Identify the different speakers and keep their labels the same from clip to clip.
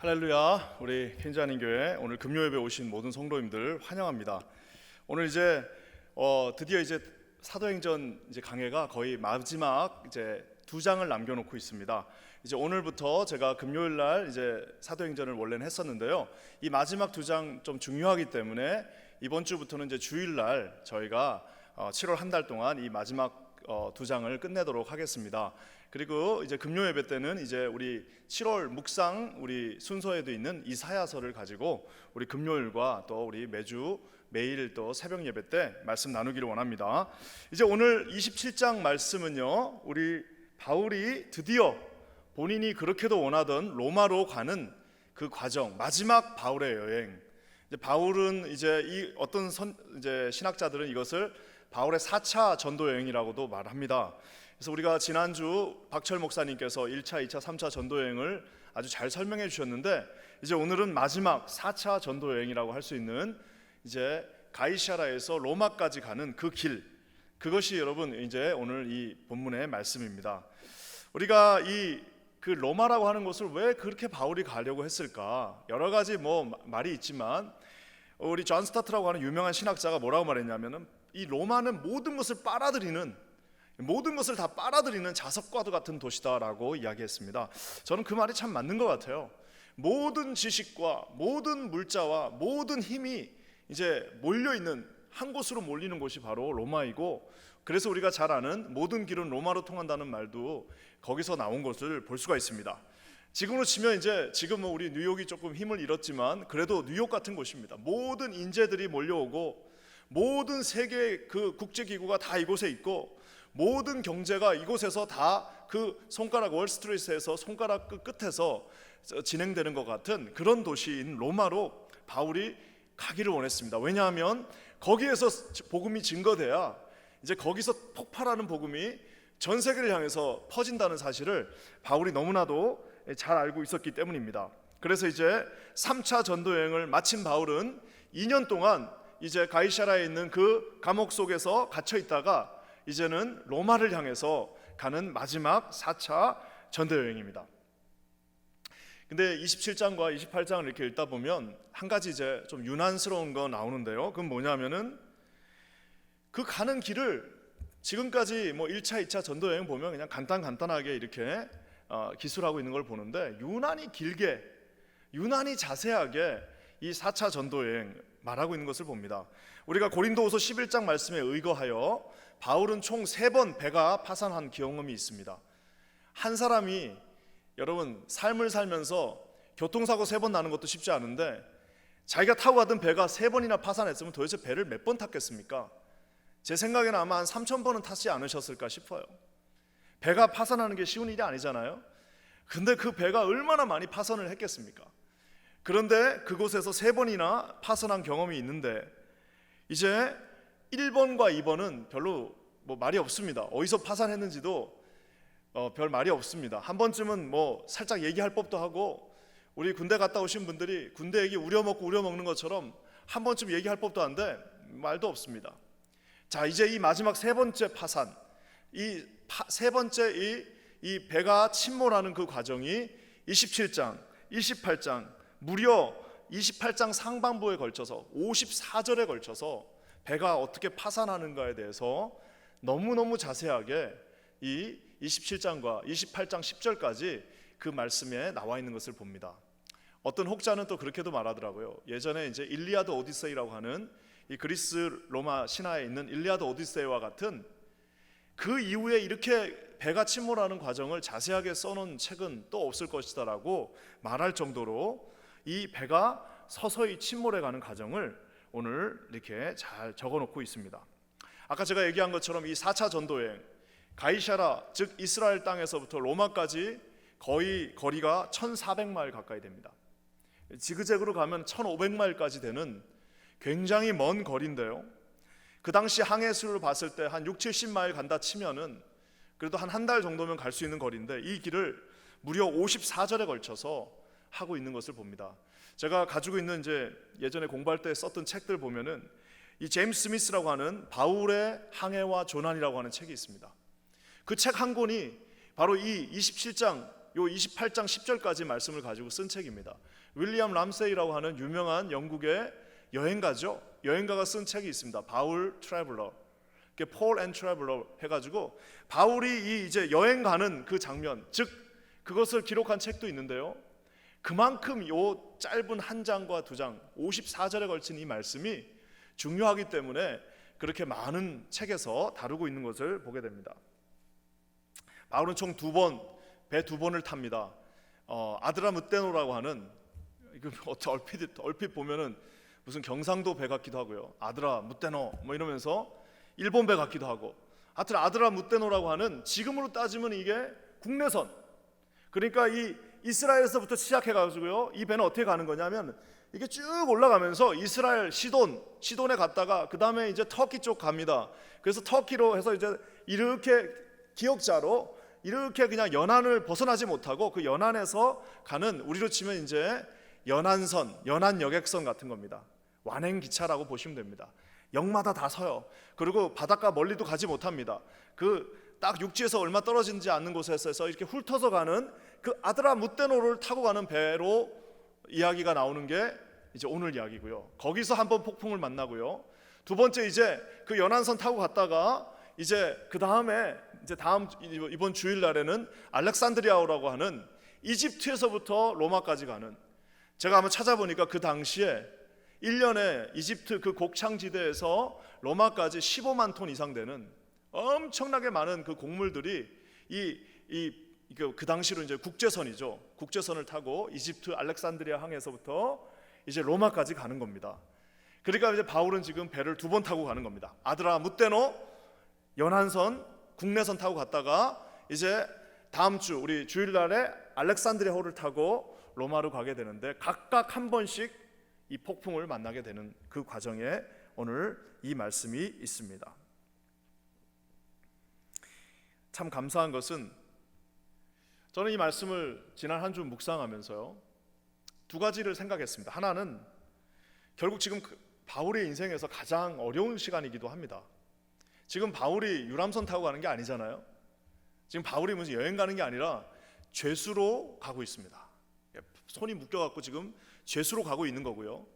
Speaker 1: 할렐루야. 우리 켄지아닌 교회 오늘 금요 예배 오신 모든 성도님들 환영합니다. 오늘 이제 드디어 이제 사도행전 이제 강해가 거의 마지막 이제 2장을 남겨놓고 있습니다. 이제 오늘부터 제가 금요일 날 이제 사도행전을 원래는 했었는데요. 이 마지막 2장 좀 중요하기 때문에 이번 주부터는 이제 주일 날 저희가 7월 한 달 동안 이 마지막 2장을 끝내도록 하겠습니다. 그리고 이제 금요 예배 때는 이제 우리 7월 묵상 우리 순서에도 있는 이사야서를 가지고 우리 금요일과 또 우리 매일 또 새벽 예배 때 말씀 나누기를 원합니다. 이제 오늘 27장 말씀은요, 우리 바울이 드디어 본인이 그렇게도 원하던 로마로 가는 그 과정, 마지막 바울의 여행. 이제 바울은 이제 이제 신학자들은 이것을 바울의 4차 전도 여행이라고도 말합니다. 그래서 우리가 지난주 박철 목사님께서 1차, 2차, 3차 전도 여행을 아주 잘 설명해 주셨는데, 이제 오늘은 마지막 4차 전도 여행이라고 할 수 있는 이제 가이사랴에서 로마까지 가는 그 길, 그것이 여러분 이제 오늘 이 본문의 말씀입니다. 우리가 그 로마라고 하는 곳을 왜 그렇게 바울이 가려고 했을까? 여러 가지 말이 있지만 우리 존 스타트라고 하는 유명한 신학자가 뭐라고 말했냐면은 이 로마는 모든 것을 다 빨아들이는 자석과도 같은 도시다라고 이야기했습니다. 저는 그 말이 참 맞는 것 같아요. 모든 지식과 모든 물자와 모든 힘이 이제 몰려있는 한 곳으로 몰리는 곳이 바로 로마이고, 그래서 우리가 잘 아는 모든 길은 로마로 통한다는 말도 거기서 나온 것을 볼 수가 있습니다. 지금으로 치면 지금 우리 뉴욕이 조금 힘을 잃었지만 그래도 뉴욕 같은 곳입니다. 모든 인재들이 몰려오고 모든 세계 그 국제기구가 다 이곳에 있고 모든 경제가 이곳에서 다 그 손가락 월스트리트에서 손가락 끝에서 진행되는 것 같은 그런 도시인 로마로 바울이 가기를 원했습니다. 왜냐하면 거기에서 복음이 증거돼야 이제 거기서 폭발하는 복음이 전 세계를 향해서 퍼진다는 사실을 바울이 너무나도 잘 알고 있었기 때문입니다. 그래서 이제 3차 전도 여행을 마친 바울은 2년 동안 이제 가이사랴에 있는 그 감옥 속에서 갇혀 있다가 이제는 로마를 향해서 가는 마지막 4차 전도 여행입니다. 근데 27장과 28장을 이렇게 읽다 보면 한 가지 이제 좀 유난스러운 거 나오는데요. 그건 뭐냐면은 그 가는 길을 지금까지 1차, 2차 전도 여행 보면 그냥 간단하게 이렇게 기술하고 있는 걸 보는데 유난히 길게, 유난히 자세하게 이 4차 전도 여행 말하고 있는 것을 봅니다. 우리가 고린도후서 11장 말씀에 의거하여 바울은 총 3번 배가 파산한 경험이 있습니다. 한 사람이 여러분 삶을 살면서 교통사고 3번 나는 것도 쉽지 않은데 자기가 타고 가던 배가 3번이나 파산했으면 도대체 배를 몇 번 탔겠습니까? 제 생각에는 아마 한 3,000번은 타지 않으셨을까 싶어요. 배가 파산하는 게 쉬운 일이 아니잖아요. 근데 그 배가 얼마나 많이 파산을 했겠습니까? 그런데 그곳에서 3번이나 파산한 경험이 있는데 이제 1번과 2번은 별로 말이 없습니다. 어디서 파산했는지도 별 말이 없습니다. 한 번쯤은 살짝 얘기할 법도 하고, 우리 군대 갔다 오신 분들이 군대 얘기 우려먹는 것처럼 한 번쯤 얘기할 법도 한데 말도 없습니다. 자, 이제 이 마지막 3번째 파산, 이 3번째 이 배가 침몰하는 그 과정이 27장, 28장, 무려 28장 상반부에 걸쳐서 54절에 걸쳐서 배가 어떻게 파산하는가에 대해서 너무너무 자세하게 이 27장과 28장 10절까지 그 말씀에 나와 있는 것을 봅니다. 어떤 혹자는 또 그렇게도 말하더라고요. 예전에 이제 일리아드 오디세이라고 하는 이 그리스 로마 신화에 있는 일리아드 오디세이와 같은 그 이후에 이렇게 배가 침몰하는 과정을 자세하게 써놓은 책은 또 없을 것이다라고 말할 정도로 이 배가 서서히 침몰해가는 과정을 오늘 이렇게 잘 적어놓고 있습니다. 아까 제가 얘기한 것처럼 이 4차 전도여행, 가이사랴 즉 이스라엘 땅에서부터 로마까지 거의 거리가 1400마일 가까이 됩니다. 지그재그로 가면 1500마일까지 되는 굉장히 먼 거리인데요, 그 당시 항해수를 봤을 때 한 60-70마일 간다 치면은 그래도 한 달 정도면 갈 수 있는 거리인데 이 길을 무려 54절에 걸쳐서 하고 있는 것을 봅니다. 제가 가지고 있는 이제 예전에 공부할 때 썼던 책들 보면은 이 제임스 스미스라고 하는 바울의 항해와 조난이라고 하는 책이 있습니다. 그 책 한 권이 바로 이 27장 요 28장 10절까지 말씀을 가지고 쓴 책입니다. 윌리엄 람세이라고 하는 유명한 영국의 여행가죠. 여행가가 쓴 책이 있습니다. 바울 트래블러, 폴 앤 트래블러 해가지고 바울이 이제 여행 가는 그 장면, 즉 그것을 기록한 책도 있는데요. 그만큼 요 짧은 한 장과 두 장, 54절에 걸친 이 말씀이 중요하기 때문에 그렇게 많은 책에서 다루고 있는 것을 보게 됩니다. 바울은 총 배 두 번을 탑니다. 아드라무테노라고 하는, 이거 얼핏 보면은 무슨 경상도 배 같기도 하고요. 아드라무테노 뭐 이러면서 일본 배 같기도 하고, 하여튼 아드라무테노라고 하는, 지금으로 따지면 이게 국내선, 그러니까 이 이스라엘에서부터 시작해가지고요, 이 배는 어떻게 가는 거냐면 이게 쭉 올라가면서 이스라엘 시돈에 갔다가 그 다음에 이제 터키 쪽 갑니다. 그래서 터키로 해서 이제 이렇게 기역자로 이렇게 그냥 연안을 벗어나지 못하고 그 연안에서 가는, 우리로 치면 이제 연안선, 연안 여객선 같은 겁니다. 완행 기차라고 보시면 됩니다. 역마다 다 서요. 그리고 바닷가 멀리도 가지 못합니다. 그 딱 육지에서 얼마 떨어지지 않는 곳에서 이렇게 훑어서 가는 그 아드라무테노를 타고 가는 배로 이야기가 나오는 게 이제 오늘 이야기고요. 거기서 한번 폭풍을 만나고요. 두 번째 이제 그 연안선 타고 갔다가 이제 그 다음에 이제 이번 주일 날에는 알렉산드리아라고 하는 이집트에서부터 로마까지 가는, 제가 한번 찾아보니까 그 당시에 1년에 이집트 그 곡창지대에서 로마까지 15만 톤 이상 되는 엄청나게 많은 그 곡물들이 그 당시로 이제 국제선이죠. 국제선을 타고 이집트 알렉산드리아 항에서부터 이제 로마까지 가는 겁니다. 그러니까 이제 바울은 지금 배를 두 번 타고 가는 겁니다. 아드라무테노 연안선, 국내선 타고 갔다가 이제 다음 주 우리 주일날에 알렉산드리아호를 타고 로마로 가게 되는데, 각각 한 번씩 이 폭풍을 만나게 되는 그 과정에 오늘 이 말씀이 있습니다. 참 감사한 것은, 저는 이 말씀을 지난 한 주 묵상하면서요, 두 가지를 생각했습니다. 하나는 결국 지금 바울의 인생에서 가장 어려운 시간이기도 합니다. 지금 바울이 유람선 타고 가는 게 아니잖아요. 지금 바울이 무슨 여행 가는 게 아니라 죄수로 가고 있습니다. 손이 묶여갖고 지금 죄수로 가고 있는 거고요.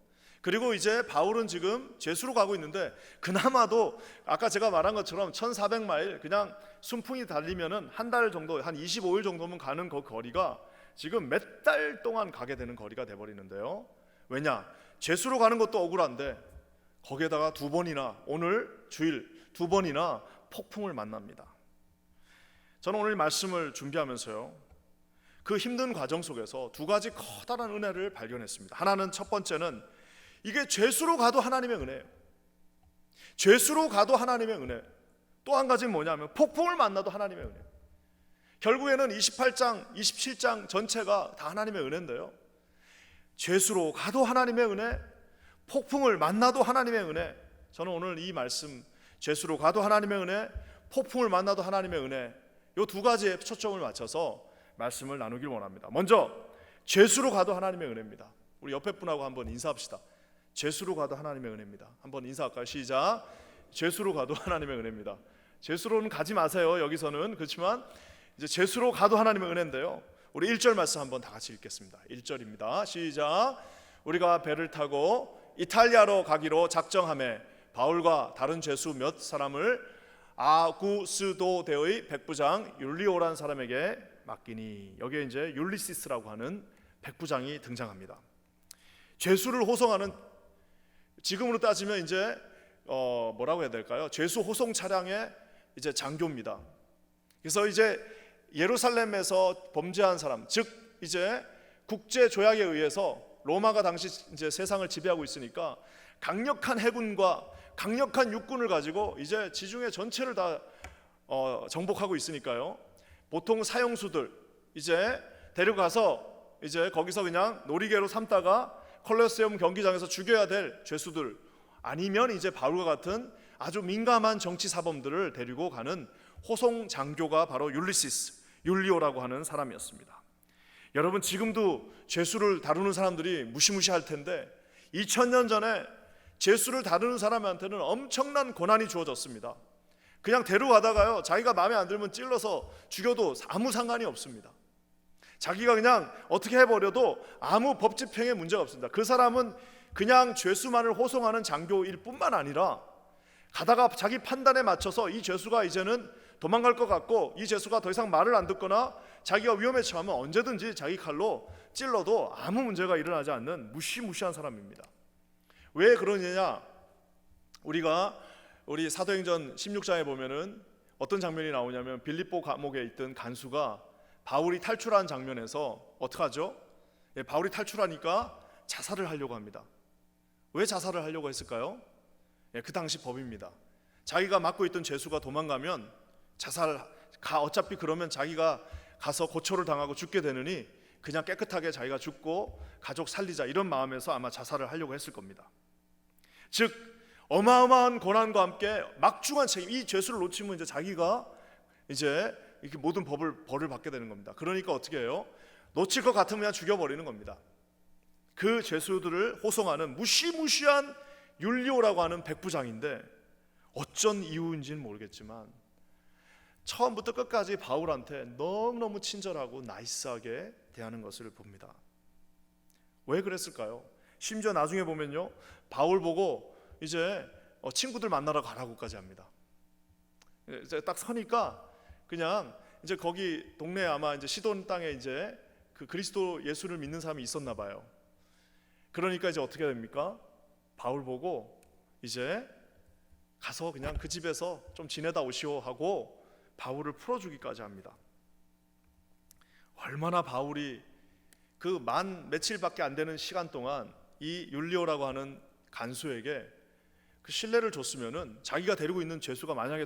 Speaker 1: 그리고 이제 바울은 지금 죄수로 가고 있는데, 그나마도 아까 제가 말한 것처럼 1400마일 그냥 순풍이 달리면은 한 달 정도, 한 25일 정도면 가는 그 거리가 지금 몇 달 동안 가게 되는 거리가 돼버리는데요. 왜냐? 죄수로 가는 것도 억울한데 거기에다가 두 번이나, 오늘 주일 두 번이나 폭풍을 만납니다. 저는 오늘 말씀을 준비하면서요, 그 힘든 과정 속에서 두 가지 커다란 은혜를 발견했습니다. 하나는, 첫 번째는 이게 죄수로 가도 하나님의 은혜예요. 죄수로 가도 하나님의 은혜. 또 한 가지는 뭐냐면 폭풍을 만나도 하나님의 은혜. 결국에는 28장, 27장 전체가 다 하나님의 은혜인데요, 죄수로 가도 하나님의 은혜, 폭풍을 만나도 하나님의 은혜. 저는 오늘 이 말씀, 죄수로 가도 하나님의 은혜, 폭풍을 만나도 하나님의 은혜, 이 두 가지에 초점을 맞춰서 말씀을 나누길 원합니다. 먼저 죄수로 가도 하나님의 은혜입니다. 우리 옆에 분하고 한번 인사합시다. 죄수로 가도 하나님의 은혜입니다. 한번 인사할까요? 시작. 죄수로 가도 하나님의 은혜입니다. 죄수로는 가지 마세요, 여기서는. 그렇지만 이제 죄수로 가도 하나님의 은혜인데요, 우리 1절 말씀 한번 다 같이 읽겠습니다. 1절입니다. 시작. 우리가 배를 타고 이탈리아로 가기로 작정하며 바울과 다른 죄수 몇 사람을 아구스도대의 백부장 율리오라는 사람에게 맡기니, 여기에 이제 율리시스라고 하는 백부장이 등장합니다. 죄수를 호송하는, 지금으로 따지면 이제 뭐라고 해야 될까요? 죄수 호송 차량의 이제 장교입니다. 그래서 이제 예루살렘에서 범죄한 사람, 즉 이제 국제 조약에 의해서 로마가 당시 이제 세상을 지배하고 있으니까 강력한 해군과 강력한 육군을 가지고 이제 지중해 전체를 다 정복하고 있으니까요, 보통 사형수들 이제 데려가서 이제 거기서 그냥 놀이개로 삼다가 콜로세움 경기장에서 죽여야 될 죄수들, 아니면 이제 바울과 같은 아주 민감한 정치 사범들을 데리고 가는 호송 장교가 바로 율리오라고 하는 사람이었습니다. 여러분, 지금도 죄수를 다루는 사람들이 무시무시할 텐데 2000년 전에 죄수를 다루는 사람한테는 엄청난 고난이 주어졌습니다. 그냥 데려가다가요, 자기가 마음에 안 들면 찔러서 죽여도 아무 상관이 없습니다. 자기가 그냥 어떻게 해버려도 아무 법 집행에 문제가 없습니다. 그 사람은 그냥 죄수만을 호송하는 장교일 뿐만 아니라 가다가 자기 판단에 맞춰서 이 죄수가 이제는 도망갈 것 같고 이 죄수가 더 이상 말을 안 듣거나 자기가 위험에 처하면 언제든지 자기 칼로 찔러도 아무 문제가 일어나지 않는 무시무시한 사람입니다. 왜 그러느냐? 우리 사도행전 16장에 보면은 어떤 장면이 나오냐면 빌립보 감옥에 있던 간수가 바울이 탈출한 장면에서 어떻게 하죠? 바울이 탈출하니까 자살을 하려고 합니다. 왜 자살을 하려고 했을까요? 그 당시 법입니다. 자기가 맡고 있던 죄수가 도망가면 어차피 그러면 자기가 가서 고초를 당하고 죽게 되느니 그냥 깨끗하게 자기가 죽고 가족 살리자, 이런 마음에서 아마 자살을 하려고 했을 겁니다. 즉 어마어마한 고난과 함께 막중한 책임, 이 죄수를 놓치면 이제 자기가 이제 이렇게 모든 벌을 받게 되는 겁니다. 그러니까 어떻게 해요? 놓칠 것 같으면 그냥 죽여버리는 겁니다. 그 죄수들을 호송하는 무시무시한 율리오라고 하는 백부장인데 어쩐 이유인지는 모르겠지만 처음부터 끝까지 바울한테 너무너무 친절하고 나이스하게 대하는 것을 봅니다. 왜 그랬을까요? 심지어 나중에 보면요, 바울 보고 이제 친구들 만나러 가라고까지 합니다. 이제 딱 서니까 그냥 이제 거기 동네에 아마 이제 시돈 땅에 이제 그 그리스도 예수를 믿는 사람이 있었나 봐요. 그러니까 이제 어떻게 됩니까? 바울 보고 이제 가서 그냥 그 집에서 좀 지내다 오시오 하고 바울을 풀어주기까지 합니다. 얼마나 바울이 그 만 며칠밖에 안 되는 시간 동안 이 율리오라고 하는 간수에게 그 신뢰를 줬으면은 자기가 데리고 있는 죄수가 만약에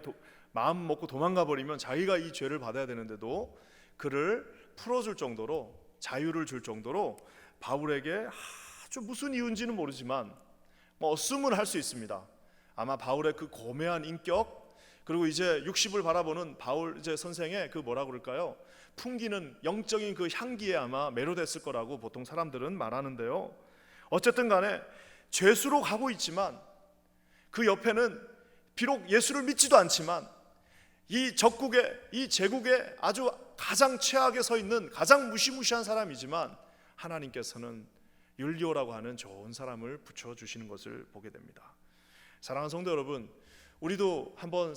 Speaker 1: 마음 먹고 도망가 버리면 자기가 이 죄를 받아야 되는데도 그를 풀어줄 정도로, 자유를 줄 정도로 바울에게 아주 무슨 이유인지는 모르지만 어씀을 할 수 있습니다. 아마 바울의 그 고매한 인격, 그리고 이제 60을 바라보는 바울 이제 선생의 그 뭐라 그럴까요? 풍기는 영적인 그 향기에 아마 매료됐을 거라고 보통 사람들은 말하는데요. 어쨌든 간에 죄수로 가고 있지만 그 옆에는 비록 예수를 믿지도 않지만 이 적국에, 이 제국에 아주 가장 최악에 서 있는 가장 무시무시한 사람이지만 하나님께서는 율리오라고 하는 좋은 사람을 붙여주시는 것을 보게 됩니다. 사랑하는 성도 여러분, 우리도 한번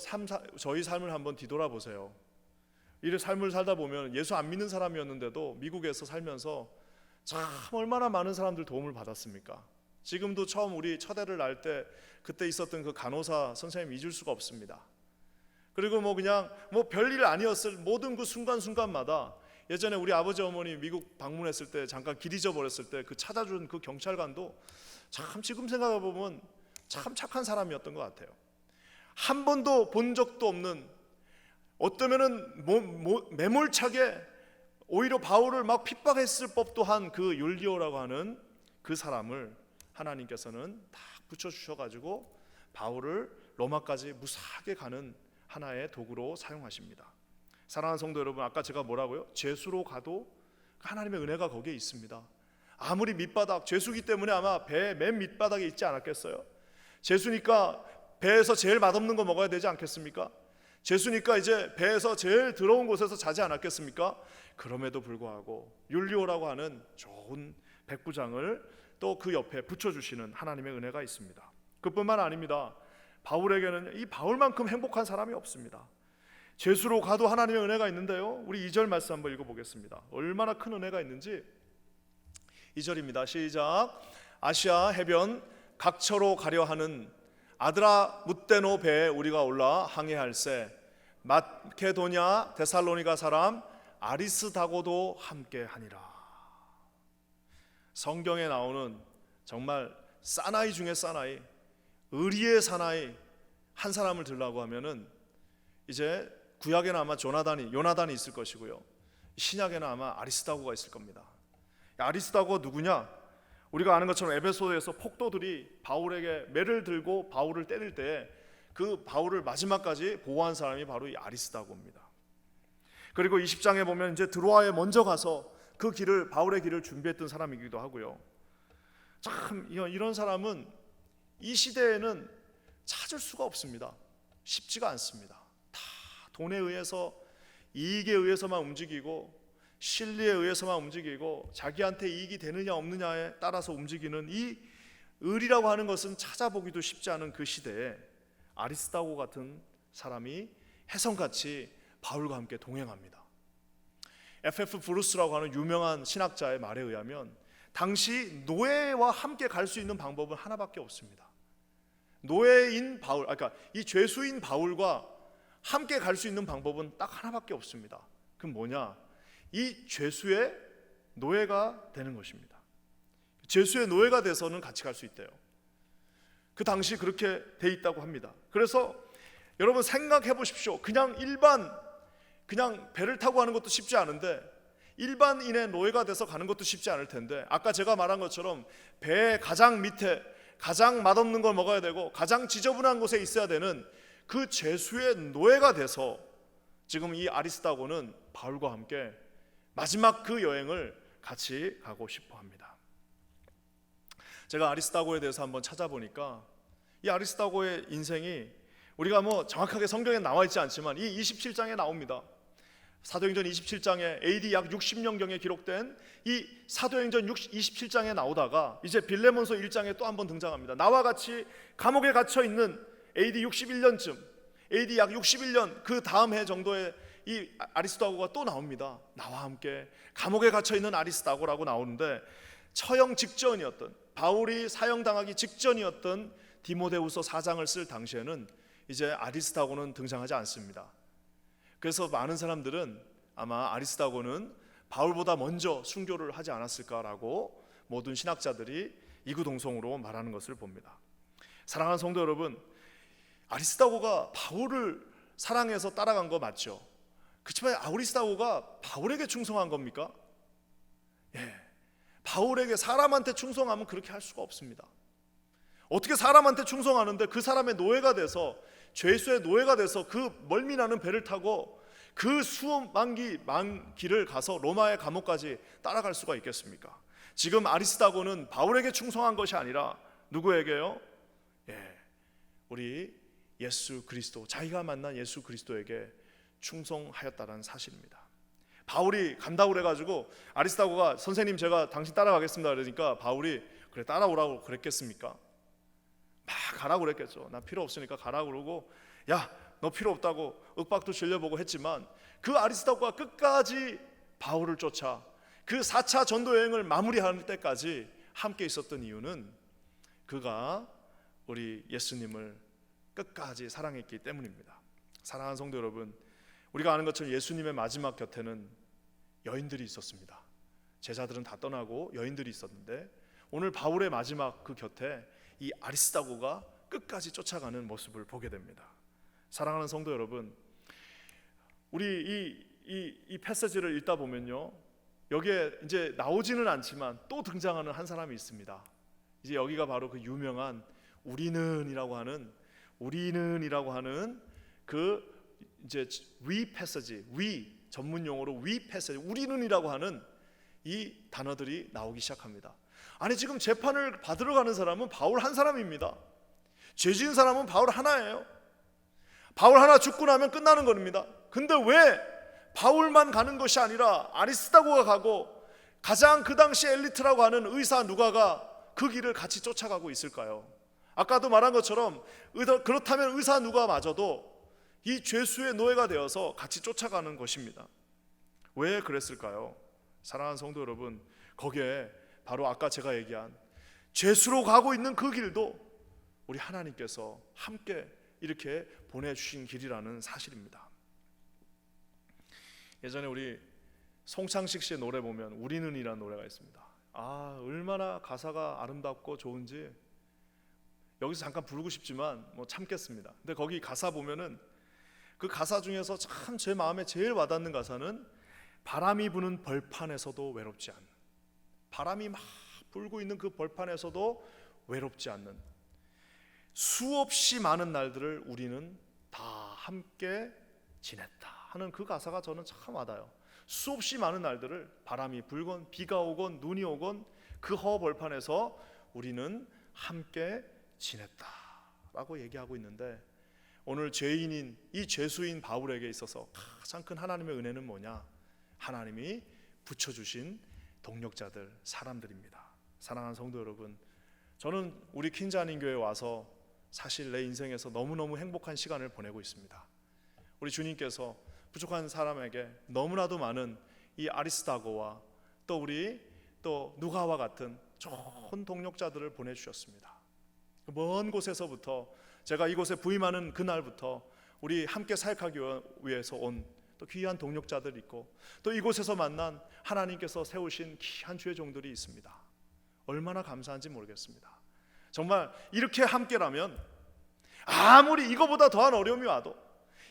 Speaker 1: 저희 삶을 한번 뒤돌아보세요. 이 삶을 살다 보면 예수 안 믿는 사람이었는데도 미국에서 살면서 참 얼마나 많은 사람들 도움을 받았습니까? 지금도 처음 우리 첫애를 낳을 때 그때 있었던 그 간호사 선생님 잊을 수가 없습니다. 그리고 그냥 별일 아니었을 모든 그 순간순간마다 예전에 우리 아버지 어머니 미국 방문했을 때 잠깐 길 잊어버렸을 때 그 찾아준 그 경찰관도 참 지금 생각해 보면 참 착한 사람이었던 것 같아요. 한 번도 본 적도 없는, 어쩌면은 매몰차게 오히려 바울을 막 핍박했을 법도 한 그 율리오라고 하는 그 사람을 하나님께서는 딱 붙여주셔가지고 바울을 로마까지 무사하게 가는 하나의 도구로 사용하십니다. 사랑하는 성도 여러분, 아까 제가 뭐라고요? 죄수로 가도 하나님의 은혜가 거기에 있습니다. 아무리 밑바닥, 죄수기 때문에 아마 배 맨 밑바닥에 있지 않았겠어요? 죄수니까 배에서 제일 맛없는 거 먹어야 되지 않겠습니까? 죄수니까 이제 배에서 제일 더러운 곳에서 자지 않았겠습니까? 그럼에도 불구하고 율리오라고 하는 좋은 백부장을 또 그 옆에 붙여주시는 하나님의 은혜가 있습니다. 그뿐만 아닙니다. 바울에게는 이 바울만큼 행복한 사람이 없습니다. 죄수로 가도 하나님의 은혜가 있는데요, 우리 2절 말씀 한번 읽어보겠습니다. 얼마나 큰 은혜가 있는지 2절입니다. 시작. 아시아 해변 각처로 가려 하는 아드라 뭇데노 배에 우리가 올라 항해할세 마케도냐 데살로니가 사람 아리스다고도 함께하니라. 성경에 나오는 정말 사나이 중에 사나이, 의리의 사나이 한 사람을 들라고 하면은 이제 구약에는 아마 요나단이 있을 것이고요, 신약에는 아마 아리스다고가 있을 겁니다. 아리스다고가 누구냐? 우리가 아는 것처럼 에베소에서 폭도들이 바울에게 매를 들고 바울을 때릴 때 그 바울을 마지막까지 보호한 사람이 바로 이 아리스다고입니다. 그리고 20장에 보면 이제 드로아에 먼저 가서 그 길을, 바울의 길을 준비했던 사람이기도 하고요. 참 이런 사람은 이 시대에는 찾을 수가 없습니다. 쉽지가 않습니다. 다 돈에 의해서, 이익에 의해서만 움직이고 실리에 의해서만 움직이고 자기한테 이익이 되느냐 없느냐에 따라서 움직이는 이 의리라고 하는 것은 찾아보기도 쉽지 않은 그 시대에 아리스다고 같은 사람이 혜성같이 바울과 함께 동행합니다. F.F. 브루스라고 하는 유명한 신학자의 말에 의하면 당시 노예와 함께 갈 수 있는 방법은 하나밖에 없습니다. 노예인 바울, 그러니까 이 죄수인 바울과 함께 갈 수 있는 방법은 딱 하나밖에 없습니다. 그럼 뭐냐? 이 죄수의 노예가 되는 것입니다. 죄수의 노예가 돼서는 같이 갈 수 있대요. 그 당시 그렇게 돼 있다고 합니다. 그래서 여러분 생각해 보십시오. 그냥 배를 타고 가는 것도 쉽지 않은데 일반인의 노예가 돼서 가는 것도 쉽지 않을 텐데, 아까 제가 말한 것처럼 배의 가장 밑에 가장 맛없는 걸 먹어야 되고 가장 지저분한 곳에 있어야 되는 그 죄수의 노예가 돼서 지금 이 아리스다고는 바울과 함께 마지막 그 여행을 같이 가고 싶어 합니다. 제가 아리스다고에 대해서 한번 찾아보니까 이 아리스다고의 인생이 우리가 정확하게 성경에 나와 있지 않지만 이 27장에 나옵니다. 사도행전 27장에 AD 약 60년경에 기록된 이 사도행전 27장에 나오다가 이제 빌레몬서 1장에 또 한번 등장합니다. 나와 같이 감옥에 갇혀 있는 AD 61년쯤, AD 약 61년 그 다음 해 정도에 이 아리스다고가 또 나옵니다. 나와 함께 감옥에 갇혀 있는 아리스다고라고 나오는데, 처형 직전이었던, 바울이 사형당하기 직전이었던 디모데후서 4장을 쓸 당시에는 이제 아리스다고는 등장하지 않습니다. 그래서 많은 사람들은 아마 아리스다고는 바울보다 먼저 순교를 하지 않았을까라고 모든 신학자들이 이구동성으로 말하는 것을 봅니다. 사랑하는 성도 여러분, 아리스다고가 바울을 사랑해서 따라간 거 맞죠? 그렇지만 아리스다고가 바울에게 충성한 겁니까? 바울에게, 사람한테 충성하면 그렇게 할 수가 없습니다. 어떻게 사람한테 충성하는데 그 사람의 노예가 돼서, 죄수의 노예가 돼서 그 멀미나는 배를 타고 그 수만 길을 가서 로마의 감옥까지 따라갈 수가 있겠습니까? 지금 아리스다고는 바울에게 충성한 것이 아니라 누구에게요? 우리 예수 그리스도, 자기가 만난 예수 그리스도에게 충성하였다는 사실입니다. 바울이 간다고 그래가지고 아리스다고가 선생님 제가 당신 따라가겠습니다 그러니까 바울이 그래 따라오라고 그랬겠습니까? 막 가라고 그랬겠죠. 나 필요 없으니까 가라고 그러고, 야 너 필요 없다고 윽박도 질려보고 했지만 그 아리스다고가 끝까지 바울을 쫓아 그 4차 전도 여행을 마무리할 때까지 함께 있었던 이유는 그가 우리 예수님을 끝까지 사랑했기 때문입니다. 사랑하는 성도 여러분, 우리가 아는 것처럼 예수님의 마지막 곁에는 여인들이 있었습니다. 제자들은 다 떠나고 여인들이 있었는데 오늘 바울의 마지막 그 곁에 이 아리스다고가 끝까지 쫓아가는 모습을 보게 됩니다. 사랑하는 성도 여러분, 우리 이 패시지를 읽다 보면요, 여기에 이제 나오지는 않지만 또 등장하는 한 사람이 있습니다. 이제 여기가 바로 그 유명한 우리는이라고 하는 그 이제 위 패시지, 전문 용어로 위 패시지, 우리는이라고 하는 이 단어들이 나오기 시작합니다. 아니 지금 재판을 받으러 가는 사람은 바울 한 사람입니다. 죄 지은 사람은 바울 하나예요. 바울 하나 죽고 나면 끝나는 겁니다. 근데 왜 바울만 가는 것이 아니라 아리스다고가 가고 가장 그 당시 엘리트라고 하는 의사 누가가 그 길을 같이 쫓아가고 있을까요? 아까도 말한 것처럼 그렇다면 의사 누가마저도 이 죄수의 노예가 되어서 같이 쫓아가는 것입니다. 왜 그랬을까요? 사랑하는 성도 여러분, 거기에 바로 아까 제가 얘기한 죄수로 가고 있는 그 길도 우리 하나님께서 함께 이렇게 보내주신 길이라는 사실입니다. 예전에 우리 송창식 씨의 노래 보면 우리는이라는 노래가 있습니다. 얼마나 가사가 아름답고 좋은지 여기서 잠깐 부르고 싶지만 참겠습니다. 근데 거기 가사 보면은 그 가사 중에서 참 제 마음에 제일 와닿는 가사는 바람이 부는 벌판에서도 외롭지 않는, 바람이 막 불고 있는 그 벌판에서도 외롭지 않는 수없이 많은 날들을 우리는 다 함께 지냈다 하는 그 가사가 저는 참 와닿아요. 수없이 많은 날들을 바람이 불건 비가 오건 눈이 오건 그 허벌판에서 우리는 함께 지냈다라고 얘기하고 있는데, 오늘 죄인인 이 죄수인 바울에게 있어서 가장 큰 하나님의 은혜는 뭐냐? 하나님이 붙여주신 동력자들, 사람들입니다. 사랑하는 성도 여러분, 저는 우리 퀸자님 교회에 와서 사실 내 인생에서 너무너무 행복한 시간을 보내고 있습니다. 우리 주님께서 부족한 사람에게 너무나도 많은 이 아리스다고와 또 우리 또 누가와 같은 좋은 동력자들을 보내주셨습니다. 먼 곳에서부터 제가 이곳에 부임하는 그날부터 우리 함께 사역하기 위해서 온 또 귀한 동력자들이 있고 또 이곳에서 만난 하나님께서 세우신 귀한 주의 종들이 있습니다. 얼마나 감사한지 모르겠습니다. 정말 이렇게 함께라면 아무리 이거보다 더한 어려움이 와도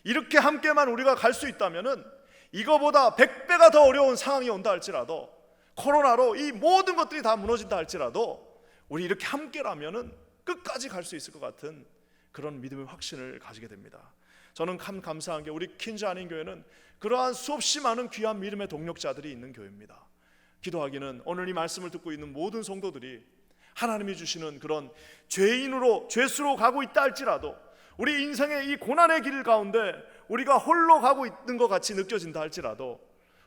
Speaker 1: 이렇게 함께만 우리가 갈 수 있다면은 이거보다 100배가 더 어려운 상황이 온다 할지라도 코로나로 이 모든 것들이 다 무너진다 할지라도 우리 이렇게 함께라면은 끝까지 갈 수 있을 것 같은 그런 믿음의 확신을 가지게 됩니다. 저는 참 감사한 게 우리 퀸즈 안인 교회는 그러한 수없이 많은 귀한 믿음의 동력자들이 있는 교회입니다. 기도하기는 오늘 이 말씀을 듣고 있는 모든 성도들이 하나님이 주시는 그런 죄인으로 죄수로 가고 있다 할지라도 우리 인생의 이 고난의 길 가운데 우리가 홀로 가고 있는 것 같이 느껴진다 할지라도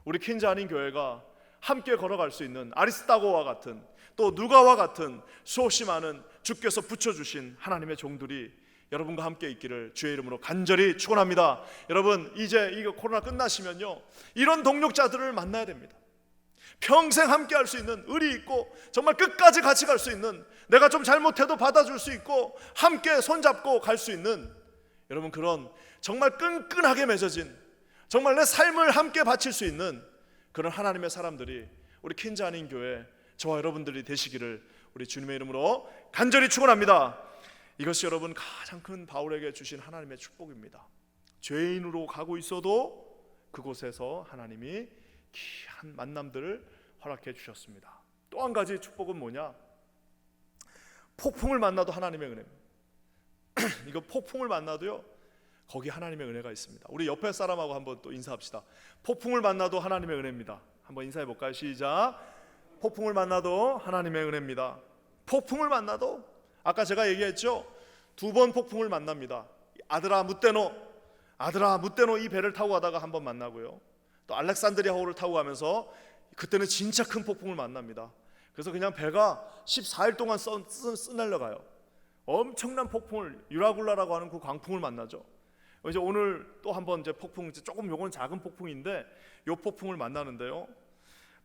Speaker 1: 우리 퀸즈 안인 교회가 함께 걸어갈 수 있는 아리스다고와 같은 또 누가와 같은 수없이 많은 주께서 붙여주신 하나님의 종들이 여러분과 함께 있기를 주의 이름으로 간절히 축원합니다. 여러분 이제 이거 코로나 끝나시면요 이런 동력자들을 만나야 됩니다. 평생 함께 할 수 있는 의리 있고 정말 끝까지 같이 갈 수 있는 내가 좀 잘못해도 받아줄 수 있고 함께 손잡고 갈 수 있는 여러분 그런 정말 끈끈하게 맺어진 정말 내 삶을 함께 바칠 수 있는 그런 하나님의 사람들이 우리 퀸즈 안인 교회 저와 여러분들이 되시기를 우리 주님의 이름으로 간절히 축원합니다. 이것이 여러분 가장 큰 바울에게 주신 하나님의 축복입니다. 죄인으로 가고 있어도 그곳에서 하나님이 귀한 만남들을 허락해 주셨습니다. 또 한 가지 축복은 뭐냐? 폭풍을 만나도 하나님의 은혜입니다. 이거 폭풍을 만나도요 거기 하나님의 은혜가 있습니다. 우리 옆에 사람하고 한번 또 인사합시다. 폭풍을 만나도 하나님의 은혜입니다. 한번 인사해 볼까요? 시작. 폭풍을 만나도 하나님의 은혜입니다. 폭풍을 만나도 아까 제가 얘기했죠. 2번 폭풍을 만납니다. 아드라 무떼노 이 배를 타고 가다가 한번 만나고요. 또 알렉산드리아호를 타고 가면서 그때는 진짜 큰 폭풍을 만납니다. 그래서 그냥 배가 14일 동안 쓰날려 가요. 엄청난 폭풍을 유라굴라라고 하는 그 광풍을 만나죠. 이제 오늘 또 한번 이제 폭풍 조금 요건 작은 폭풍인데 요 폭풍을 만나는데요.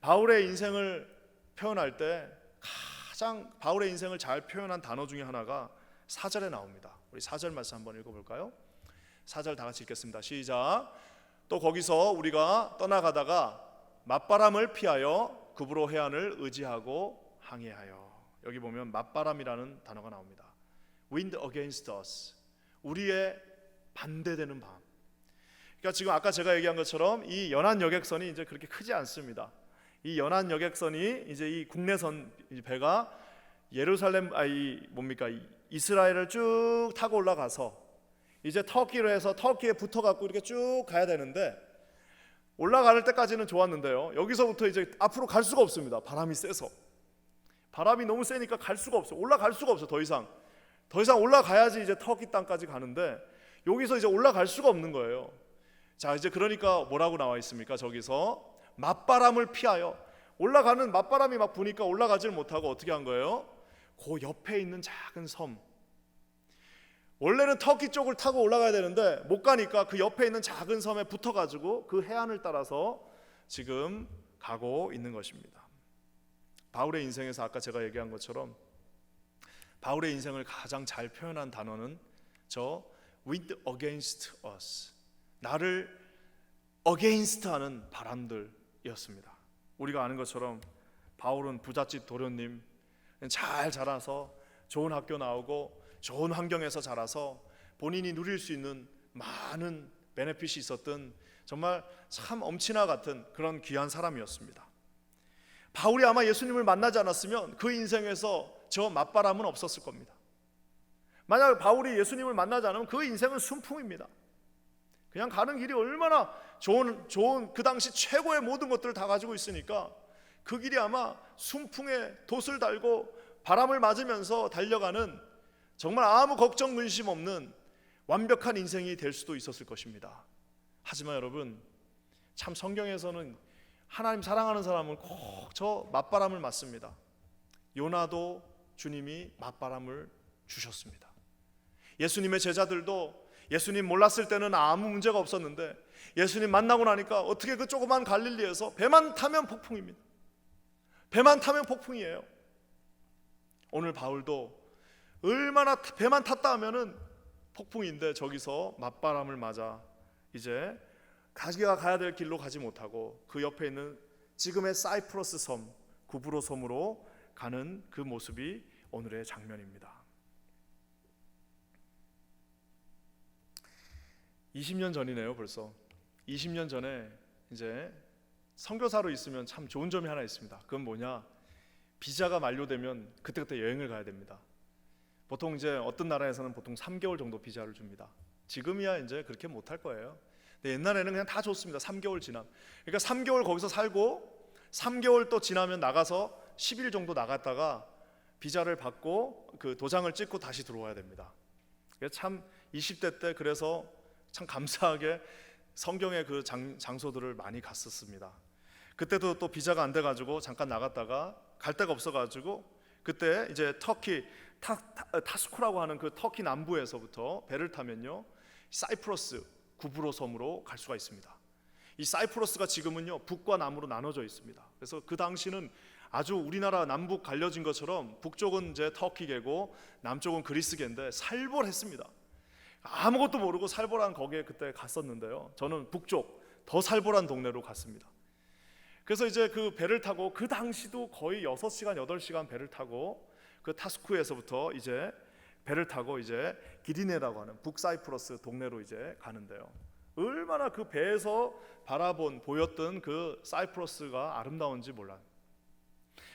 Speaker 1: 바울의 인생을 표현할 때 가장 바울의 인생을 잘 표현한 단어 중에 하나가 4절에 나옵니다. 우리 4절 말씀 한번 읽어볼까요? 4절 다 같이 읽겠습니다. 시작. 또 거기서 우리가 떠나가다가 맞바람을 피하여 구브로 해안을 의지하고 항해하여. 여기 보면 맞바람이라는 단어가 나옵니다. Wind against us. 우리의 반대되는 바람. 그러니까 지금 아까 제가 얘기한 것처럼 이 연안 여객선이 이제 그렇게 크지 않습니다. 이 연안 여객선이 이제 이 국내선 배가 예루살렘 이스라엘을 쭉 타고 올라가서 이제 터키로 해서 터키에 붙어갖고 이렇게 쭉 가야 되는데 올라갈 때까지는 좋았는데요. 여기서부터 이제 앞으로 갈 수가 없습니다. 바람이 세서 바람이 너무 세니까 갈 수가 없어요. 올라갈 수가 없어요. 더 이상 올라가야지 이제 터키 땅까지 가는데 여기서 이제 올라갈 수가 없는 거예요. 자 이제 그러니까 뭐라고 나와 있습니까? 저기서 맞바람을 피하여 올라가는 맞바람이 막 부니까 올라가질 못하고 어떻게 한 거예요? 그 옆에 있는 작은 섬 원래는 터키 쪽을 타고 올라가야 되는데 못 가니까 그 옆에 있는 작은 섬에 붙어가지고 그 해안을 따라서 지금 가고 있는 것입니다. 바울의 인생에서 아까 제가 얘기한 것처럼 바울의 인생을 가장 잘 표현한 단어는 저 wind against us 나를 against 하는 바람들이었습니다. 우리가 아는 것처럼 바울은 부잣집 도련님 잘 자라서 좋은 학교 나오고 좋은 환경에서 자라서 본인이 누릴 수 있는 많은 베네핏이 있었던 정말 참 엄친아 같은 그런 귀한 사람이었습니다. 바울이 아마 예수님을 만나지 않았으면 그 인생에서 저 맞바람은 없었을 겁니다. 만약 바울이 예수님을 만나지 않으면 그 인생은 순풍입니다. 그냥 가는 길이 얼마나 좋은 그 당시 최고의 모든 것들을 다 가지고 있으니까 그 길이 아마 순풍에 돛을 달고 바람을 맞으면서 달려가는 정말 아무 걱정 근심 없는 완벽한 인생이 될 수도 있었을 것입니다. 하지만 여러분 참 성경에서는 하나님 사랑하는 사람은 꼭 저 맞바람을 맞습니다. 요나도 주님이 맞바람을 주셨습니다. 예수님의 제자들도 예수님 몰랐을 때는 아무 문제가 없었는데 예수님 만나고 나니까 어떻게 그 조그만 갈릴리에서 배만 타면 폭풍입니다. 배만 타면 폭풍이에요. 오늘 바울도 얼마나 배만 탔다 하면은 폭풍인데 저기서 맞바람을 맞아 이제 자기가 가야 될 길로 가지 못하고 그 옆에 있는 지금의 사이프러스 섬, 구브로 섬으로 가는 그 모습이 오늘의 장면입니다. 20년 전이네요, 벌써. 20년 전에 이제 선교사로 있으면 참 좋은 점이 하나 있습니다. 그건 뭐냐? 비자가 만료되면 그때그때 여행을 가야 됩니다. 보통 이제 어떤 나라에서는 보통 3개월 정도 비자를 줍니다. 지금이야 이제 그렇게 못할 거예요. 근데 옛날에는 그냥 다 줬습니다. 3개월 지남. 그러니까 3개월 거기서 살고 3개월 또 지나면 나가서 10일 정도 나갔다가 비자를 받고 그 도장을 찍고 다시 들어와야 됩니다. 참 20대 때 그래서 참 감사하게 성경의 그 장소들을 많이 갔었습니다. 그때도 또 비자가 안 돼가지고 잠깐 나갔다가 갈 데가 없어가지고 그때 이제 터키 타스코라고 하는 그 터키 남부에서부터 배를 타면요 사이프러스 구브로 섬으로 갈 수가 있습니다. 이 사이프러스가 지금은요 북과 남으로 나눠져 있습니다. 그래서 그 당시는 아주 우리나라 남북 갈려진 것처럼 북쪽은 이제 터키계고 남쪽은 그리스계인데 살벌했습니다. 아무것도 모르고 살벌한 거기에 그때 갔었는데요. 저는 북쪽 더 살벌한 동네로 갔습니다. 그래서 이제 그 배를 타고 그 당시도 거의 6시간 8시간 배를 타고 그 타스쿠에서부터 이제 배를 타고 이제 기리네라고 하는 북사이프러스 동네로 이제 가는데요. 얼마나 그 배에서 보였던 그 사이프러스가 아름다운지 몰라요.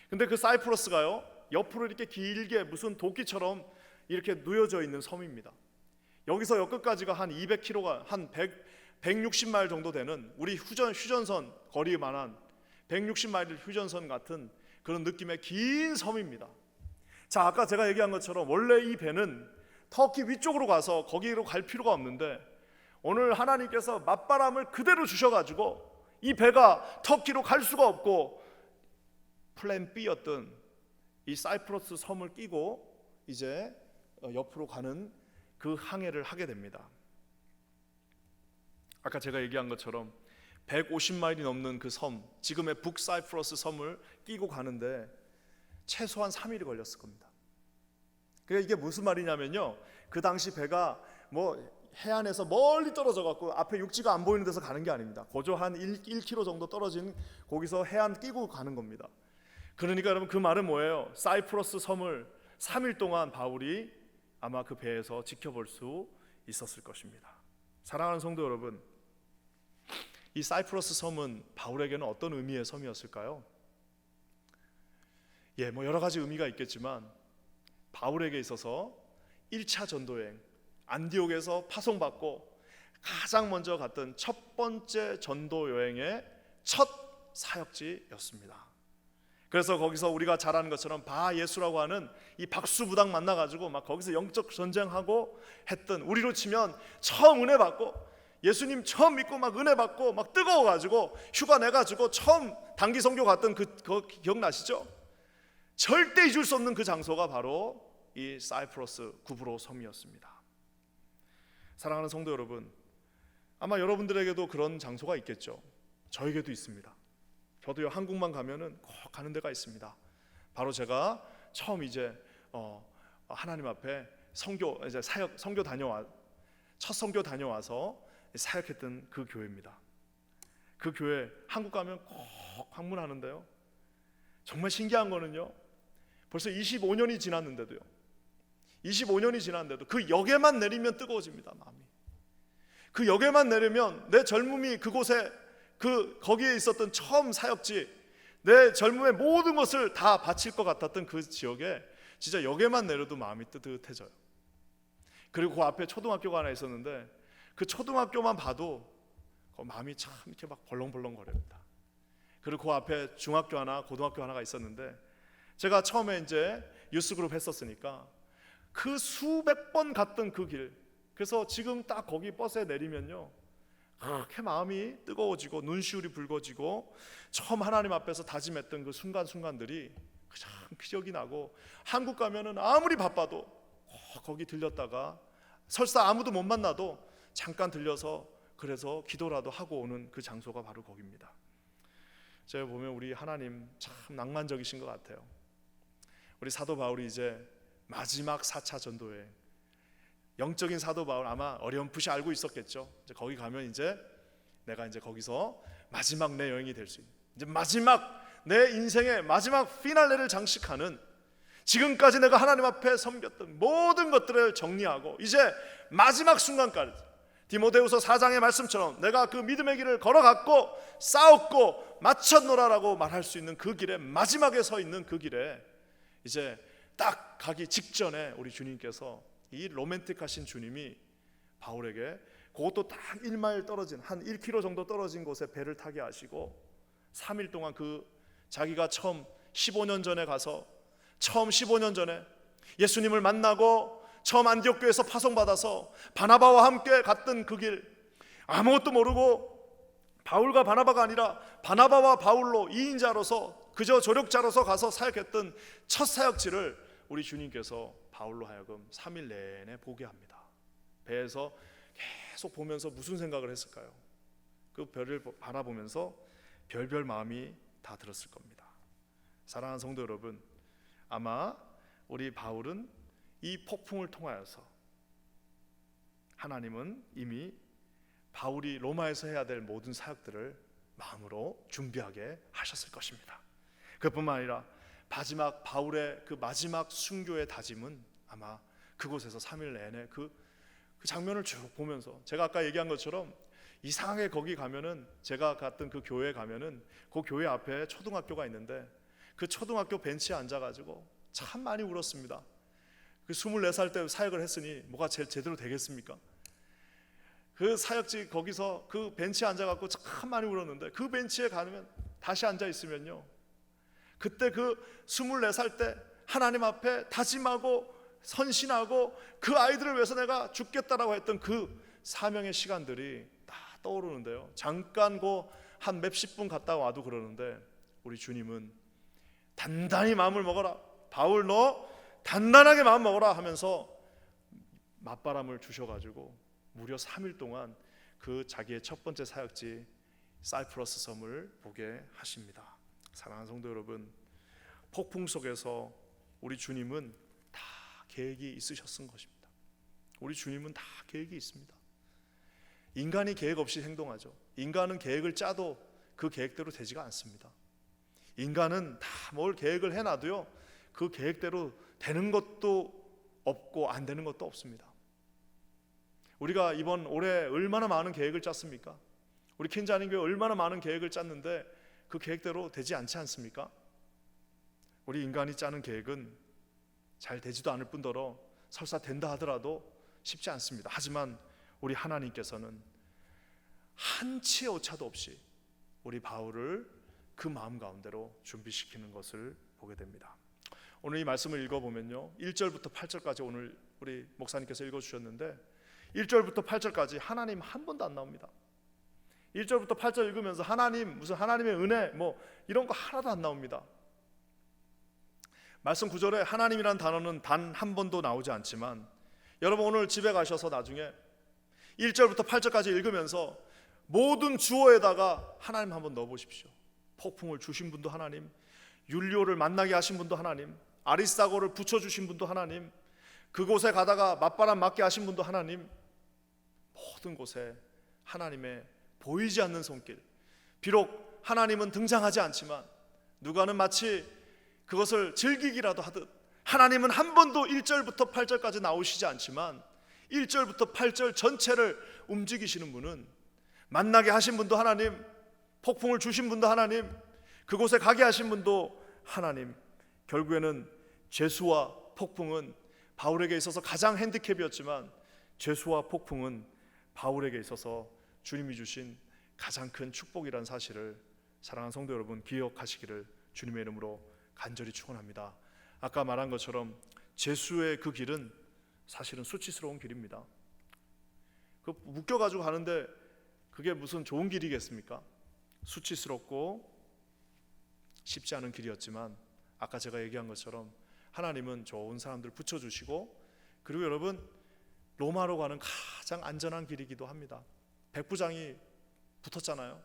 Speaker 1: 근데 그 사이프러스가요 옆으로 이렇게 길게 무슨 도끼처럼 이렇게 놓여져 있는 섬입니다. 여기서 여 끝까지가 한 200km가 한 160마일 정도 되는 우리 휴전선 거리만한 160마일 휴전선 같은 그런 느낌의 긴 섬입니다. 자, 아까 제가 얘기한 것처럼 원래 이 배는 터키 위쪽으로 가서 거기로 갈 필요가 없는데 오늘 하나님께서 맞바람을 그대로 주셔가지고 이 배가 터키로 갈 수가 없고 플랜 B였던 이 사이프러스 섬을 끼고 이제 옆으로 가는 그 항해를 하게 됩니다. 아까 제가 얘기한 것처럼 150마일이 넘는 그 섬, 지금의 북사이프러스 섬을 끼고 가는데 최소한 3일이 걸렸을 겁니다. 그러니까 이게 무슨 말이냐면요, 그 당시 배가 뭐 해안에서 멀리 떨어져 갖고 앞에 육지가 안 보이는 데서 가는 게 아닙니다. 고조 한 1km 정도 떨어진 거기서 해안 끼고 가는 겁니다. 그러니까 여러분 그 말은 뭐예요? 사이프러스 섬을 3일 동안 바울이 아마 그 배에서 지켜볼 수 있었을 것입니다. 사랑하는 성도 여러분, 이 사이프러스 섬은 바울에게는 어떤 의미의 섬이었을까요? 뭐 여러 가지 의미가 있겠지만 바울에게 있어서 1차 전도여행 안디옥에서 파송받고 가장 먼저 갔던 첫 번째 전도 여행의 첫 사역지였습니다. 그래서 거기서 우리가 잘 아는 것처럼 바예수라고 하는 이 박수부당 만나가지고 막 거기서 영적 전쟁하고 했던, 우리로 치면 처음 은혜 받고 예수님 처음 믿고 막 은혜 받고 막 뜨거워가지고 휴가 내가지고 처음 단기 선교 갔던 그거 기억나시죠? 절대 잊을 수 없는 그 장소가 바로 이 사이프러스 구브로 섬이었습니다. 사랑하는 성도 여러분, 아마 여러분들에게도 그런 장소가 있겠죠. 저에게도 있습니다. 저도요 한국만 가면은 꼭 가는 데가 있습니다. 바로 제가 처음 이제 하나님 앞에 선교 첫 선교 다녀와서 사역했던 그 교회입니다. 그 교회 한국 가면 꼭 방문하는데요. 정말 신기한 거는요, 벌써 25년이 지났는데도요. 25년이 지났는데도 그 역에만 내리면 뜨거워집니다. 마음이. 그 역에만 내리면 내 젊음이 그곳에 거기에 있었던 처음 사역지, 내 젊음의 모든 것을 다 바칠 것 같았던 그 지역에 진짜 역에만 내려도 마음이 뜨뜻해져요. 그리고 그 앞에 초등학교가 하나 있었는데 그 초등학교만 봐도 마음이 참 이렇게 막 벌렁벌렁거립니다. 그리고 그 앞에 중학교 하나, 고등학교 하나가 있었는데 제가 처음에 이제 유스그룹 했었으니까 그 수백 번 갔던 그 길, 그래서 지금 딱 거기 버스에 내리면요 그렇게 마음이 뜨거워지고 눈시울이 붉어지고 처음 하나님 앞에서 다짐했던 그 순간순간들이 참 기억이 나고, 한국 가면은 아무리 바빠도 거기 들렸다가 설사 아무도 못 만나도 잠깐 들려서 그래서 기도라도 하고 오는 그 장소가 바로 거기입니다. 제가 보면 우리 하나님 참 낭만적이신 것 같아요. 우리 사도 바울이 이제 마지막 4차 전도여행, 영적인 사도 바울 아마 어렴풋이 알고 있었겠죠. 이제 거기 가면 이제 내가 이제 거기서 마지막 내 여행이 될 수 있는, 이제 마지막 내 인생의 마지막 피날레를 장식하는, 지금까지 내가 하나님 앞에 섬겼던 모든 것들을 정리하고 이제 마지막 순간까지 디모데후서 4장의 말씀처럼 내가 그 믿음의 길을 걸어갔고 싸웠고 마쳤노라라고 말할 수 있는 그 길에, 마지막에 서 있는 그 길에 이제 딱 가기 직전에 우리 주님께서, 이 로맨틱하신 주님이 바울에게 그것도 딱 1마일 떨어진, 한 1km 정도 떨어진 곳에 배를 타게 하시고 3일 동안 그 자기가 처음 15년 전에 가서, 처음 15년 전에 예수님을 만나고 처음 안디옥 교회에서 파송받아서 바나바와 함께 갔던 그 길, 아무것도 모르고 바울과 바나바가 아니라 바나바와 바울로 2인자로서 그저 조력자로서 가서 사역했던 첫 사역지를 우리 주님께서 바울로 하여금 3일 내내 보게 합니다. 배에서 계속 보면서 무슨 생각을 했을까요? 그 별을 바라보면서 별별 마음이 다 들었을 겁니다. 사랑하는 성도 여러분, 아마 우리 바울은 이 폭풍을 통하여서 하나님은 이미 바울이 로마에서 해야 될 모든 사역들을 마음으로 준비하게 하셨을 것입니다. 그뿐만 아니라 마지막 바울의 그 마지막 순교의 다짐은 아마 그곳에서 3일 내내 그 장면을 쭉 보면서, 제가 아까 얘기한 것처럼 이상하게 거기 가면은, 제가 갔던 그 교회에 가면은 그 교회 앞에 초등학교가 있는데 그 초등학교 벤치에 앉아가지고 참 많이 울었습니다. 그 24살 때 사역을 했으니 뭐가 제대로 되겠습니까? 그 사역지 거기서 그 벤치에 앉아갖고 참 많이 울었는데, 그 벤치에 가면 다시 앉아 있으면요, 그때 그 24살 때 하나님 앞에 다짐하고 선신하고 그 아이들을 위해서 내가 죽겠다라고 했던 그 사명의 시간들이 다 떠오르는데요, 잠깐 한 몇십 분 갔다 와도 그러는데 우리 주님은 단단히 마음을 먹어라, 바울 너 단단하게 마음 먹어라 하면서 맞바람을 주셔가지고 무려 3일 동안 그 자기의 첫 번째 사역지 사이프러스 섬을 보게 하십니다. 사랑하는 성도 여러분, 폭풍 속에서 우리 주님은 다 계획이 있으셨은 것입니다. 우리 주님은 다 계획이 있습니다. 인간이 계획 없이 행동하죠. 인간은 계획을 짜도 그 계획대로 되지가 않습니다. 인간은 다 뭘 계획을 해놔도요, 그 계획대로 되는 것도 없고 안 되는 것도 없습니다. 우리가 이번 올해 얼마나 많은 계획을 짰습니까? 우리 킨자님교회 얼마나 많은 계획을 짰는데 그 계획대로 되지 않지 않습니까? 우리 인간이 짜는 계획은 잘 되지도 않을 뿐더러 설사 된다 하더라도 쉽지 않습니다. 하지만 우리 하나님께서는 한치의 오차도 없이 우리 바울을 그 마음 가운데로 준비시키는 것을 보게 됩니다. 오늘 이 말씀을 읽어보면요, 1절부터 8절까지 오늘 우리 목사님께서 읽어주셨는데 1절부터 8절까지 하나님 한 번도 안 나옵니다. 1절부터 8절 읽으면서 하나님, 무슨 하나님의 은혜 뭐 이런 거 하나도 안 나옵니다. 말씀 9절에 하나님이라는 단어는 단 한 번도 나오지 않지만, 여러분 오늘 집에 가셔서 나중에 1절부터 8절까지 읽으면서 모든 주어에다가 하나님 한번 넣어보십시오. 폭풍을 주신 분도 하나님, 율리오를 만나게 하신 분도 하나님, 아리스다고를 붙여주신 분도 하나님, 그곳에 가다가 맞바람 맞게 하신 분도 하나님, 모든 곳에 하나님의 보이지 않는 손길, 비록 하나님은 등장하지 않지만 누가는 마치 그것을 즐기기라도 하듯 하나님은 한 번도 1절부터 8절까지 나오시지 않지만 1절부터 8절 전체를 움직이시는 분은, 만나게 하신 분도 하나님, 폭풍을 주신 분도 하나님, 그곳에 가게 하신 분도 하나님. 결국에는 죄수와 폭풍은 바울에게 있어서 가장 핸디캡이었지만 죄수와 폭풍은 바울에게 있어서 주님이 주신 가장 큰 축복이라는 사실을 사랑하는 성도 여러분 기억하시기를 주님의 이름으로 간절히 축원합니다. 아까 말한 것처럼 죄수의 그 길은 사실은 수치스러운 길입니다. 그 묶여가지고 가는데 그게 무슨 좋은 길이겠습니까? 수치스럽고 쉽지 않은 길이었지만 아까 제가 얘기한 것처럼 하나님은 좋은 사람들 붙여주시고, 그리고 여러분 로마로 가는 가장 안전한 길이기도 합니다. 백부장이 붙었잖아요.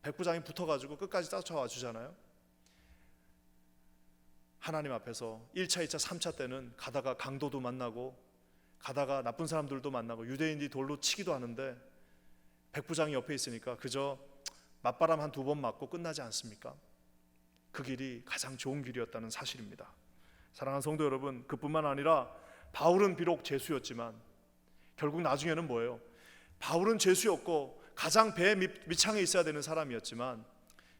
Speaker 1: 백부장이 붙어가지고 끝까지 쫓아와 주잖아요. 하나님 앞에서 1차, 2차, 3차 때는 가다가 강도도 만나고 가다가 나쁜 사람들도 만나고 유대인이 돌로 치기도 하는데 백부장이 옆에 있으니까 그저 맞바람 한 2번 맞고 끝나지 않습니까? 그 길이 가장 좋은 길이었다는 사실입니다. 사랑하는 성도 여러분, 그뿐만 아니라 바울은 비록 죄수였지만 결국 나중에는 뭐예요? 바울은 죄수였고 가장 배 밑창에 있어야 되는 사람이었지만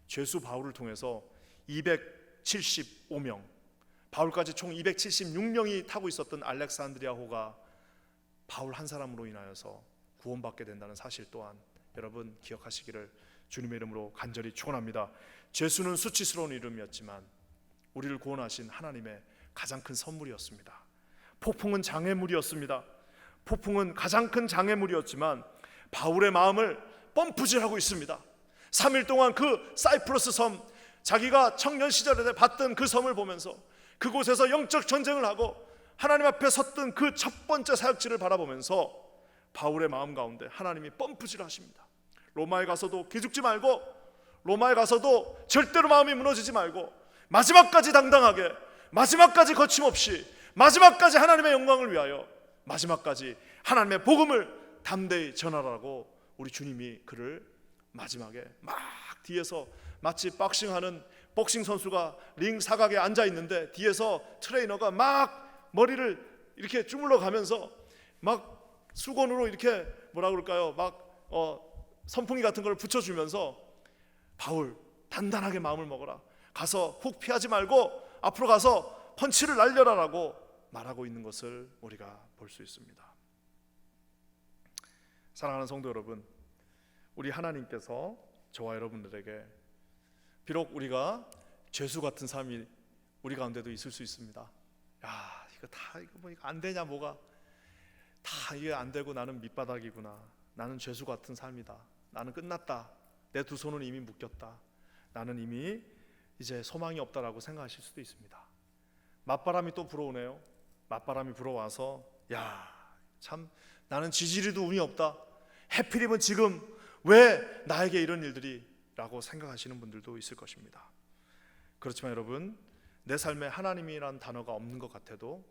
Speaker 1: 죄수 바울을 통해서 275명, 바울까지 총 276명이 타고 있었던 알렉산드리아호가 바울 한 사람으로 인하여서 구원받게 된다는 사실 또한 여러분 기억하시기를 주님의 이름으로 간절히 축원합니다. 죄수는 수치스러운 이름이었지만 우리를 구원하신 하나님의 가장 큰 선물이었습니다. 폭풍은 장애물이었습니다. 폭풍은 가장 큰 장애물이었지만 바울의 마음을 펌프질하고 있습니다. 3일 동안 그 사이프러스 섬, 자기가 청년 시절에 봤던 그 섬을 보면서 그곳에서 영적 전쟁을 하고 하나님 앞에 섰던 그 첫 번째 사역지를 바라보면서 바울의 마음 가운데 하나님이 펌프질 하십니다. 로마에 가서도 기죽지 말고, 로마에 가서도 절대로 마음이 무너지지 말고 마지막까지 당당하게, 마지막까지 거침없이, 마지막까지 하나님의 영광을 위하여, 마지막까지 하나님의 복음을 담대히 전하라고 우리 주님이 그를 마지막에 막 뒤에서 마치 박싱하는 복싱 선수가 링 사각에 앉아 있는데 뒤에서 트레이너가 막 머리를 이렇게 주물러 가면서 막 수건으로 이렇게 뭐라 그럴까요? 막 선풍기 같은 걸 붙여주면서 바울 단단하게 마음을 먹어라, 가서 훅 피하지 말고 앞으로 가서 펀치를 날려라라고 말하고 있는 것을 우리가 볼 수 있습니다. 사랑하는 성도 여러분, 우리 하나님께서 저와 여러분들에게 비록 우리가 죄수 같은 삶이 우리 가운데도 있을 수 있습니다. 야, 이거 뭐 이거 안 되냐, 뭐가 다 이게 안 되고 나는 밑바닥이구나, 나는 죄수 같은 삶이다, 나는 끝났다, 내 두 손은 이미 묶였다, 나는 이미 이제 소망이 없다라고 생각하실 수도 있습니다. 맞바람이 또 불어오네요. 맞바람이 불어와서 야, 참 나는 지지리도 운이 없다, 해필이면 지금 왜 나에게 이런 일들이 라고 생각하시는 분들도 있을 것입니다. 그렇지만 여러분, 내 삶에 하나님이란 단어가 없는 것 같아도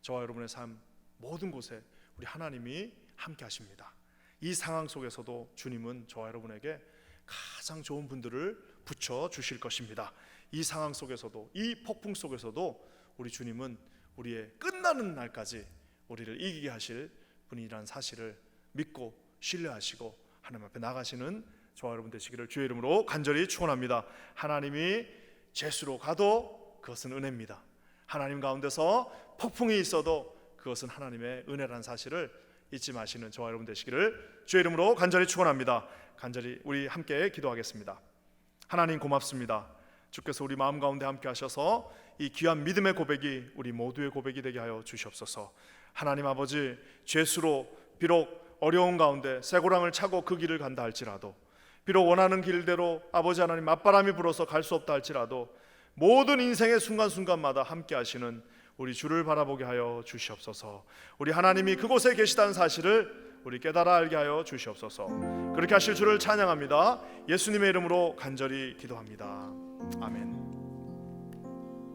Speaker 1: 저와 여러분의 삶 모든 곳에 우리 하나님이 함께 하십니다. 이 상황 속에서도 주님은 저와 여러분에게 가장 좋은 분들을 붙여 주실 것입니다. 이 상황 속에서도, 이 폭풍 속에서도 우리 주님은 우리의 끝나는 날까지 우리를 이기게 하실 분이라는 사실을 믿고 신뢰하시고 하나님 앞에 나가시는 저와 여러분 되시기를 주의 이름으로 간절히 축원합니다. 하나님이 죄수로 가도 그것은 은혜입니다. 하나님 가운데서 폭풍이 있어도 그것은 하나님의 은혜라는 사실을 잊지 마시는 저와 여러분 되시기를 주의 이름으로 간절히 축원합니다. 간절히 우리 함께 기도하겠습니다. 하나님 고맙습니다. 주께서 우리 마음 가운데 함께 하셔서 이 귀한 믿음의 고백이 우리 모두의 고백이 되게 하여 주시옵소서. 하나님 아버지, 죄수로 비록 어려운 가운데 쇠고랑을 차고 그 길을 간다 할지라도, 비록 원하는 길대로 아버지 하나님 맞바람이 불어서 갈 수 없다 할지라도 모든 인생의 순간순간마다 함께 하시는 우리 주를 바라보게 하여 주시옵소서. 우리 하나님이 그곳에 계시다는 사실을 우리 깨달아 알게 하여 주시옵소서. 그렇게 하실 주를 찬양합니다. 예수님의 이름으로 간절히 기도합니다. 아멘.